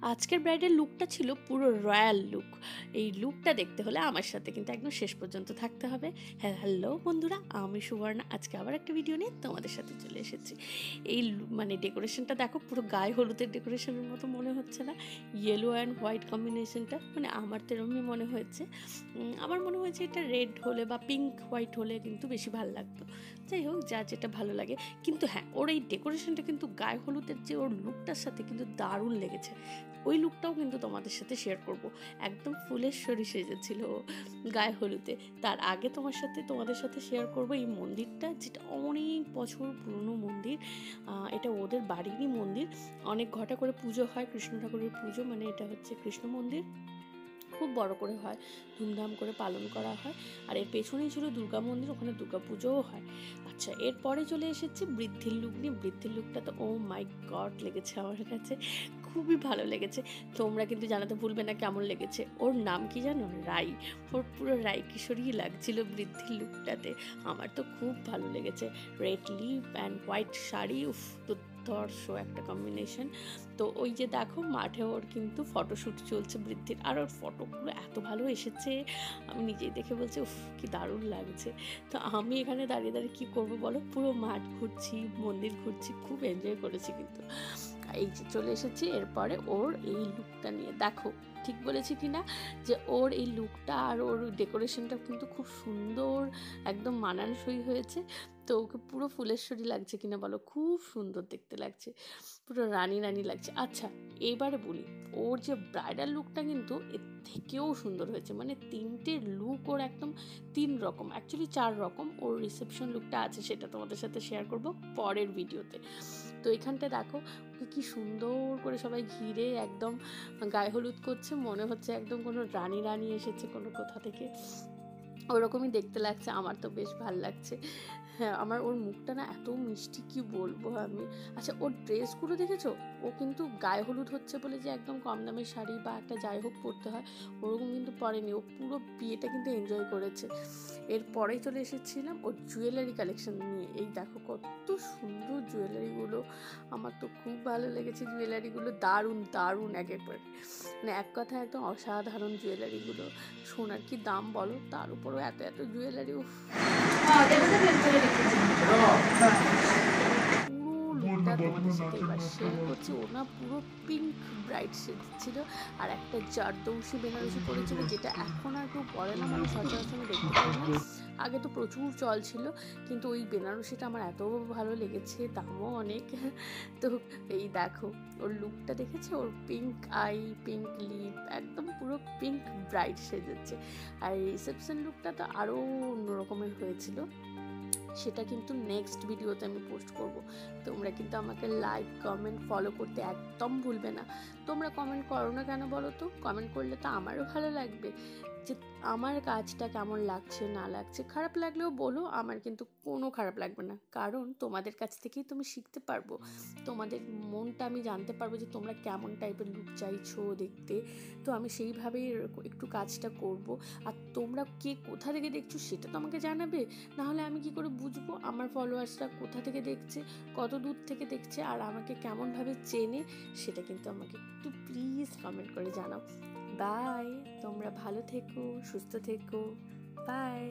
আজকের ব্রাইডের লুকটা ছিল পুরো রয়্যাল লুক। এই লুকটা দেখতে হলে আমার সাথে কিন্তু একদম শেষ পর্যন্ত থাকতে হবে। হ্যাঁ, হ্যালো বন্ধুরা, আমি সুবর্ণা আজকে আবার একটা ভিডিও নিয়ে তোমাদের সাথে চলে এসেছি। এই মানে ডেকোরেশনটা দেখো, পুরো গায়ে হলুদের ডেকোরেশনের মতো মনে হচ্ছে না? ইয়েলো অ্যান্ড হোয়াইট কম্বিনেশনটা, মানে আমার তো এরকমই মনে হয়েছে। আমার মনে হয়েছে এটা রেড হলে বা পিঙ্ক হোয়াইট হলে কিন্তু বেশি ভালো লাগতো। যাই হোক, যার যেটা ভালো লাগে। কিন্তু হ্যাঁ, ওর এই ডেকোরেশনটা কিন্তু গায়ে হলুদের যে ওর লুকটার সাথে কিন্তু দারুণ লেগেছে। ওই লুকটাও কিন্তু তোমাদের সাথে শেয়ার করব। একদম ফুলেশ্বরী সেজেছিল গায়ে হলুদে। তার আগে তোমাদের সাথে শেয়ার করব এই মন্দিরটা, যেটা অনেক বছর পুরনো মন্দির। এটা ওদের বাড়িরই মন্দির। অনেক ঘটা করে পুজো হয়, কৃষ্ণ ঠাকুরের পুজো, মানে এটা হচ্ছে কৃষ্ণ মন্দির। খুব বড় করে হয়, ধুমধাম করে পালন করা হয়। আর এর পেছনেই ছিল দুর্গা মন্দির, ওখানে দুর্গা পুজোও হয়। আচ্ছা, এরপরে চলে এসেছি বৃদ্ধির লুক নিয়ে। বৃদ্ধির লুকটা তো ও মাই গড লেগেছে আমার কাছে, খুবই ভালো লেগেছে। তোমরা কিন্তু জানাতে ভুলবে না কেমন লেগেছে। ওর নাম কি জানো? রাই। ওর পুরো রাই কিশোরী লাগছিল বৃদ্ধির লুকটাতে। আমার তো খুব ভালো লেগেছে। Red lip and white sari, উফ, দুর্ধর্ষ একটা কম্বিনেশন। তো ওই যে দেখো, মাঠে ওর কিন্তু ফটোশ্যুট চলছে বৃদ্ধির, আর ওর ফটোগুলো এত ভালো এসেছে, আমি নিজেই দেখে বলছি উফ, কি দারুণ লাগছে। তো আমি এখানে দাঁড়িয়ে দাঁড়িয়ে কী করবো বলো, পুরো মাঠ ঘুরছি, মন্দির ঘুরছি, খুব এনজয় করেছি। কিন্তু এই যে চলে এসেছি এরপরে ওর এই লুকটা নিয়ে। দেখো ঠিক বলেছি কি না, যে ওর এই লুকটা আর ওর ডেকোরেশনটা কিন্তু খুব সুন্দর, একদম মানানসই হয়েছে। তো ওকে পুরো ফুলেশ্বরী লাগছে কিনা বলো, খুব সুন্দর দেখতে লাগছে, পুরো রানী রানী লাগছে। আচ্ছা, এবারে বলি, ওর যে ব্রাইডাল লুকটা কিন্তু এর থেকেও সুন্দর হয়েছে। মানে তিনটে লুক ওর একদম তিন রকম, অ্যাকচুয়ালি চার রকম। ওর রিসেপশন লুকটা আছে, সেটা তোমাদের সাথে শেয়ার করব পরের ভিডিওতে। তো এখানটা দেখো কি সুন্দর করে সবাই ঘিরে একদম গায়ে হলুদ করছে, মনে হচ্ছে একদম কোনো রানী রানী এসেছে কোনো কোথা থেকে, ওরকমই দেখতে লাগছে। আমার তো বেশ ভাল লাগছে। হ্যাঁ, আমার ওর মুখটা না এত মিষ্টি, কি বলবো আমি। আচ্ছা, ওর ড্রেসগুলো দেখেছো? ও কিন্তু গায়ে হলুদ হচ্ছে বলে যে একদম কম দামের শাড়ি বা একটা যাই হোক পরতে হয়, ওরকম কিন্তু পরেনি। ও পুরো বিয়েটা কিন্তু এনজয় করেছে। এরপরেই চলে এসেছিলাম ওর জুয়েলারি কালেকশন নিয়ে। এই দেখো কত সুন্দর জুয়েলারিগুলো, আমার তো খুব ভালো লেগেছে জুয়েলারিগুলো, দারুণ দারুণ একেবারে, মানে এক কথায় একদম অসাধারণ জুয়েলারিগুলো। সোনার কি দাম বলো, তার উপরও এত এত জুয়েলারি, উফ। পুরো লুকটা তোমাদের সাথে এবার শেয়ার করছি। ওনা পুরো পিঙ্ক ব্রাইট সেজেছিল, আর একটা জারদৌসি বেনারসি পরেছিল, যেটা এখন আর কেউ পরে না, মানে সচরাচর আমি দেখতে পাই না। আগে তো প্রচুর চল ছিল, কিন্তু ওই বেনারসিটা আমার এত ভালো লেগেছে, দামও অনেক। তো এই দেখো ওর লুকটা দেখেছো, ওর পিঙ্ক আই, পিঙ্ক লিপ, একদম পুরো পিঙ্ক ব্রাইট সেজেছে। আর রিসেপশন লুকটা তো আরও অন্যরকমের হয়েছিল, সেটা কিন্তু নেক্সট ভিডিওতে আমি পোস্ট করব। তোমরা কিন্তু আমাকে লাইক, কমেন্ট, ফলো করতে একদম ভুলবে না। তোমরা কমেন্ট করো না কেন বলো তো? কমেন্ট করলে তো আমারও ভালো লাগবে যে আমার কাজটা কেমন লাগছে না লাগছে। খারাপ লাগলেও বলো, আমার কিন্তু কোনো খারাপ লাগবে না, কারণ তোমাদের কাছ থেকেই তুমি শিখতে পারবো। তোমাদের মনটা আমি জানতে পারবো যে তোমরা কেমন টাইপের লুক চাইছো দেখতে। তো আমি সেইভাবেই একটু কাজটা করব। আর তোমরা কে কোথা থেকে দেখছো সেটা তো আমাকে জানাবে, নাহলে আমি কি করে বুঝবো আমার ফলোয়ার্সরা কোথা থেকে দেখছে, কত দূর থেকে দেখছে, আর আমাকে কেমনভাবে চেনে, সেটা কিন্তু আমাকে একটু প্লিজ কমেন্ট করে জানাও। বাই, তোমরা ভালো থেকো, সুস্থ থেকো, বাই।